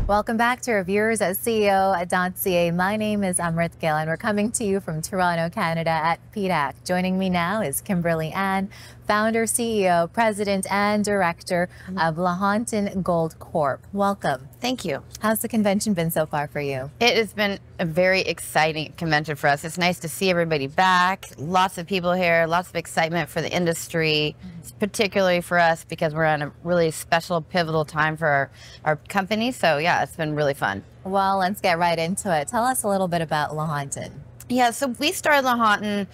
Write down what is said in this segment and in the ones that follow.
Welcome back to our viewers at CEO.CA. My name is Amrit Gill, and we're coming to you from Toronto, Canada at PDAC. Joining me now is Kimberly Ann, founder, CEO, president, and director of Lahontan Gold Corp. Welcome. Thank you. How's the convention been so far for you? It has been a very exciting convention for us. It's nice to see everybody back. Lots of people here, lots of excitement for the industry, particularly for us because we're on a really special, pivotal time for our company. So yeah, it's been really fun. Well, let's get right into it. Tell us a little bit about Lahontan. Yeah, so we started Lahontan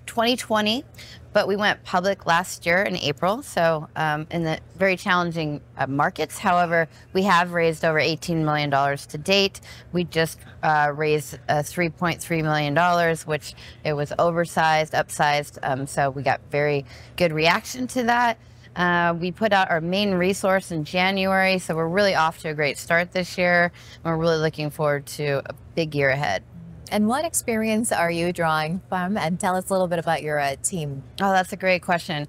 2020, but we went public last year in April, so in the very challenging markets. However, we have raised over $18 million to date. We just raised $3.3 million, which it was oversized, upsized, so we got very good reaction to that. We put out our main resource in January, so we're really off to a great start this year. We're really looking forward to a big year ahead. And what experience are you drawing from? And tell us a little bit about your team. Oh, that's a great question.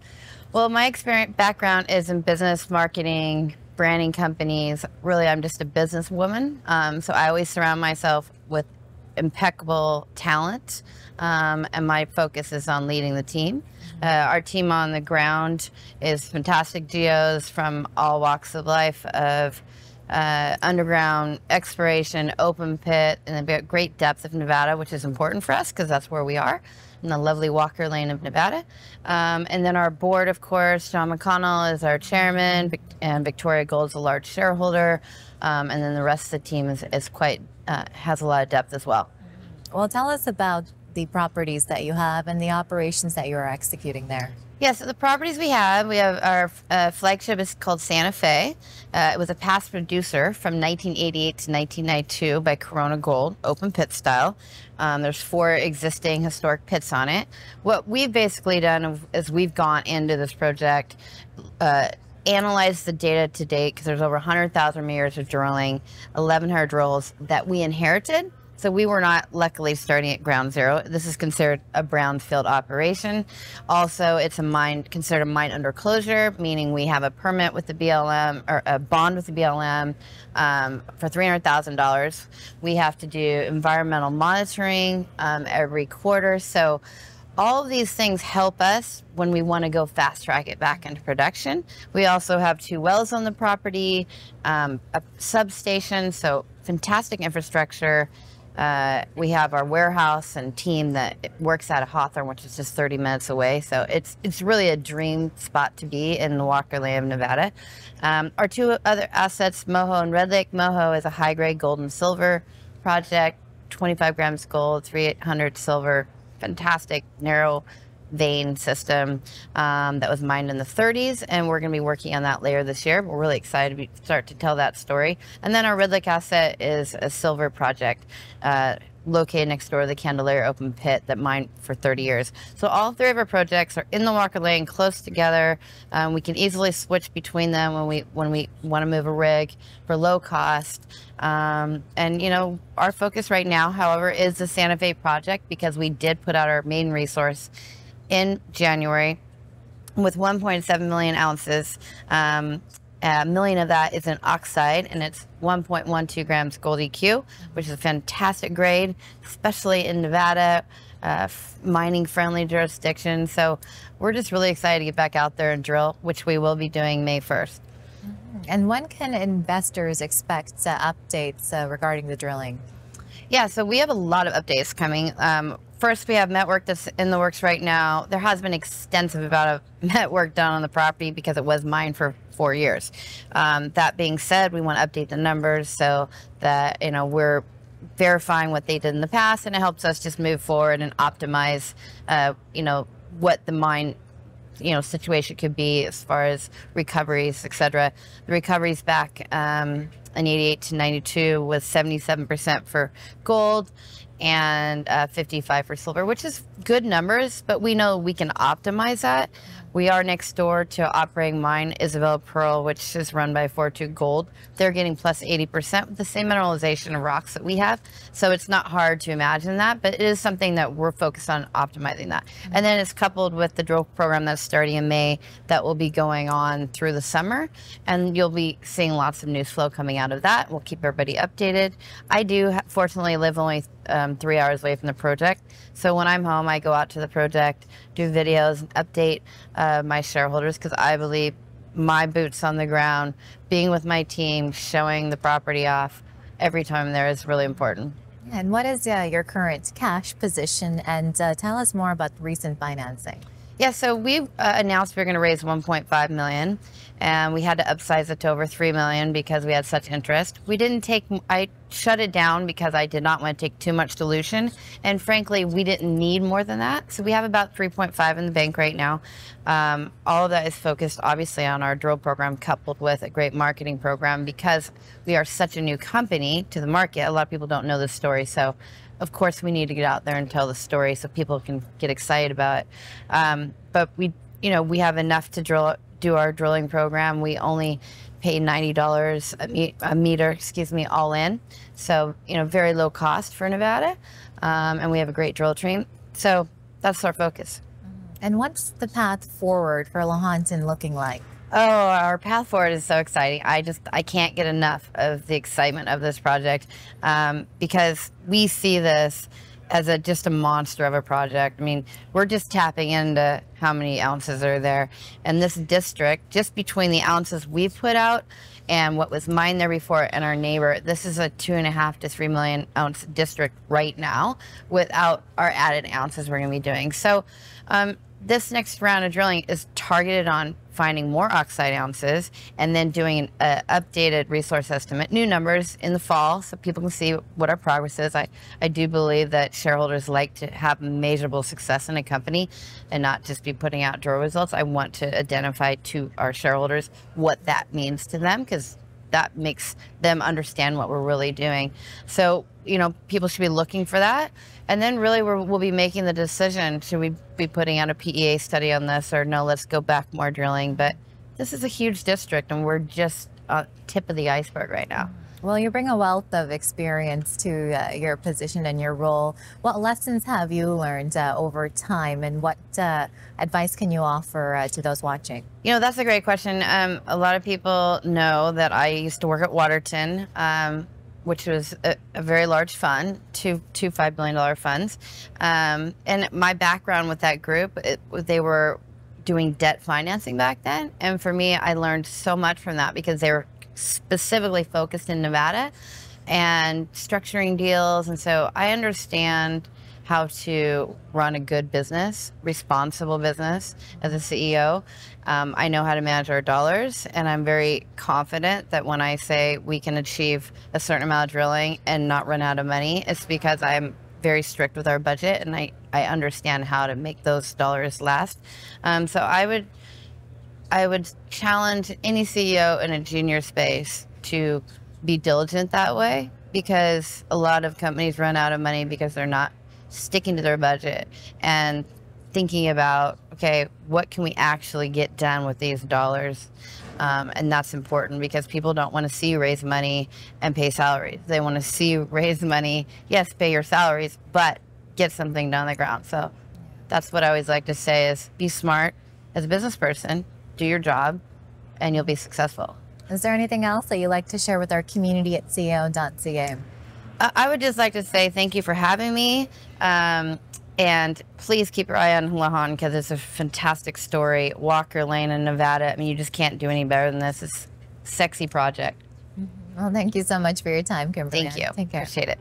Well, my background is in business, marketing, branding companies. Really, I'm just a businesswoman. So I always surround myself with impeccable talent. And my focus is on leading the team. Our team on the ground is fantastic geos from all walks of life, of underground exploration, open pit, and a great depth of Nevada, which is important for us because that's where we are, in the lovely Walker Lane of Nevada. And then our board, of course, John McConnell is our chairman, and Victoria Gold's a large shareholder. And then the rest of the team is quite, has a lot of depth as well. Well, tell us about the properties that you have and the operations that you are executing there. Yeah, so the properties we have our flagship is called Santa Fe. It was a past producer from 1988 to 1992 by Corona Gold, open pit style. There's 4 existing historic pits on it. What we've basically done is we've gone into this project, analyzed the data to date, because there's over 100,000 meters of drilling, 1,100 drills that we inherited. So we were not luckily starting at ground zero. This is considered a brownfield operation. Also, it's a mine, considered a mine under closure, meaning we have a permit with the BLM, or a bond with the BLM for $300,000. We have to do environmental monitoring every quarter. So all of these things help us when we want to go fast track it back into production. We also have 2 wells on the property, a substation, so fantastic infrastructure. We have our warehouse and team that works out of Hawthorne, which is just 30 minutes away. So it's really a dream spot to be in the Walker Lane of Nevada. Our 2 other assets, Moho and Red Lake. Moho is a high-grade gold and silver project, 25 grams gold, 300 silver, fantastic narrow vein system that was mined in the 30s, and we're going to be working on that later this year. We're really excited to start to tell that story. And then our Red Lake asset is a silver project located next door to the Candelaria open pit that mined for 30 years. So all 3 of our projects are in the Walker Lane, close together. We can easily switch between them when we want to move a rig for low cost. And you know, our focus right now, however, is the Santa Fe project, because we did put out our main resource in January with 1.7 million ounces. A million of that is in oxide, and it's 1.12 grams gold EQ, which is a fantastic grade, especially in Nevada, mining friendly jurisdiction. So we're just really excited to get back out there and drill, which we will be doing May 1st. And when can investors expect updates regarding the drilling? Yeah, so we have a lot of updates coming. First, we have network that's in the works right now. There has been extensive amount of network done on the property because it was mined for 4 years. That being said, we want to update the numbers so that, you know, we're verifying what they did in the past, and it helps us just move forward and optimize, you know, what the mine, you know, situation could be as far as recoveries, etc. The recoveries back in 88 to 92 was 77% for gold and 55 for silver, which is good numbers, but we know we can optimize that. We are next door to operating mine, Isabella Pearl, which is run by Fortune Gold. They're getting plus 80% with the same mineralization of rocks that we have. So it's not hard to imagine that, but it is something that we're focused on optimizing that. And then it's coupled with the drill program that's starting in May that will be going on through the summer. And you'll be seeing lots of news flow coming out of that. We'll keep everybody updated. I do fortunately live only 3 hours away from the project. So when I'm home, I go out to the project, do videos, and update my shareholders, because I believe my boots on the ground, being with my team, showing the property off every time there is really important. And what is your current cash position? And tell us more about recent financing. Yeah, so we announced we were going to raise 1.5 million, and we had to upsize it to over 3 million because we had such interest. I shut it down because I did not want to take too much dilution, and frankly, we didn't need more than that. So we have about 3.5 in the bank right now. All of that is focused obviously on our drill program, coupled with a great marketing program, because we are such a new company to the market. A lot of people don't know this story, so of course, we need to get out there and tell the story so people can get excited about it. But we have enough to do our drilling program. We only pay $90 a meter, all in. So, very low cost for Nevada. And we have a great drill team. So that's our focus. And what's the path forward for Lahontan looking like? Oh, our path forward is so exciting. I can't get enough of the excitement of this project, because we see this as just a monster of a project. I mean, we're just tapping into how many ounces are there. And this district, just between the ounces we've put out and what was mined there before and our neighbor, this is a 2.5 to 3 million ounce district right now without our added ounces we're going to be doing. So this next round of drilling is targeted on finding more oxide ounces and then doing an updated resource estimate, new numbers in the fall, so people can see what our progress is. I do believe that shareholders like to have measurable success in a company and not just be putting out drill results. I want to identify to our shareholders what that means to them, because that makes them understand what we're really doing. So, people should be looking for that. And then really we'll be making the decision, should we be putting out a PEA study on this, or no, let's go back more drilling. But this is a huge district and we're just tip of the iceberg right now. Well, you bring a wealth of experience to your position and your role. What lessons have you learned over time, and what advice can you offer to those watching? That's a great question. A lot of people know that I used to work at Waterton, which was a very large fund, two $5 billion funds. And my background with that group, they were doing debt financing back then. And for me, I learned so much from that, because they were specifically focused in Nevada and structuring deals. And so I understand how to run a good business, responsible business as a CEO. I know how to manage our dollars, and I'm very confident that when I say we can achieve a certain amount of drilling and not run out of money, it's because I'm very strict with our budget, and I understand how to make those dollars last. So I would challenge any CEO in a junior space to be diligent that way, because a lot of companies run out of money because they're not sticking to their budget and thinking about, okay, what can we actually get done with these dollars? And that's important, because people don't want to see you raise money and pay salaries. They want to see you raise money, yes, pay your salaries, but get something down the ground. So that's what I always like to say is, be smart as a business person, do your job, and you'll be successful. Is there anything else that you'd like to share with our community at CEO.CA? I would just like to say thank you for having me. And please keep your eye on Lahontan, because it's a fantastic story. Walker Lane in Nevada. I mean, you just can't do any better than this. It's a sexy project. Well, thank you so much for your time, Kimberly. Thank you. Take care. Appreciate it.